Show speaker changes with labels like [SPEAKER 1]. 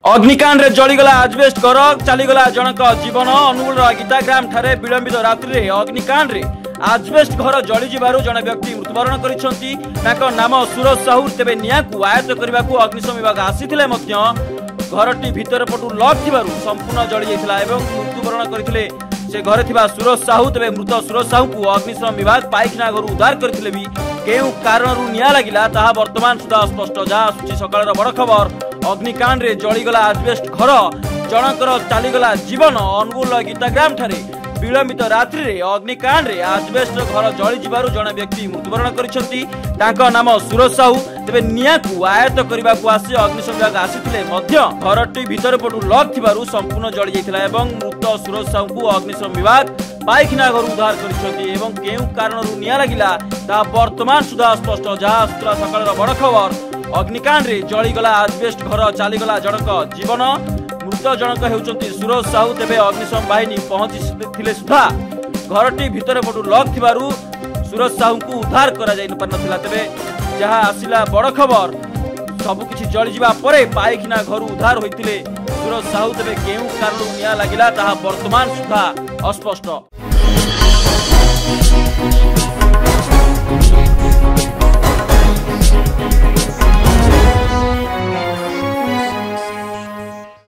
[SPEAKER 1] अग्निकांड रे जलीगला आजबेस्ट घर चलीगला जनक जीवन अनुगुल गीताग्राम ठारे विलंबित रात्रि अग्निकांड रे आजबेस्ट घर जली जिबारु जने व्यक्ति मृत्युवरण करिसंती। ताको नाम सुरज साहू। तेबे निया को आयत्त करबा को अग्निशम विभाग आसीथिले मध्य घरटी भीतर पटु लॉक थिबारु संपूर्ण जली जायतिला एवं मृत्युवरण करथिले से घरे थिबा सुरज साहू। तेबे मृत सुरज साहू को अग्निशम विभाग पाइखना घर उद्धार करथिले भी केउ कारणरू निया लागिला ताहा वर्तमान सुधा स्पष्ट। जा आसुची सकाळर बड़ खबर अग्निकांड रे जलीगला आजबेस्ट घर जनकर चलीगला जीवन अनुगुल गीताग्राम ठारे विलंबित रात्रि रे अग्निकांड रे आजबेस्ट घर जली जिबारु जने व्यक्ति मृत्युवरण करिसंती। तांको नाम सुरज साहू। तेबे निया को आयत्त करबा को आसी अग्निशम विभाग आसीथिले मध्य घरटी भीतर पटु लॉक थिबारु संपूर्ण जली जायतिला एवं मृत सुरज साहू को अग्निशम विभाग पाइखना घर उद्धार करिसंती एवं केउ कारणरू निया लागिला ता वर्तमान सुधा स्पष्ट। जहा सुत्रा सकाळर बड़ खबर अग्निकांड रे जलीगला आजबेस्ट घर चलीगला जनक जीवन मृत जनक हेउचंती सुरज साहू। तेबे अग्निशम बाहिनी पहुंची सुधा घरटी भीतर पटु लॉक थिबारु सुरज साहू को उद्धार करा जाय नथिला। तेबे जहा आसिला बड़ खबर सब किछि जली जिबा परे पाइखना घर उद्धार होइतिले सुरज साहू। तेबे केउ कारणु निया लागिला ताहा वर्तमान सुधा अस्पष्ट।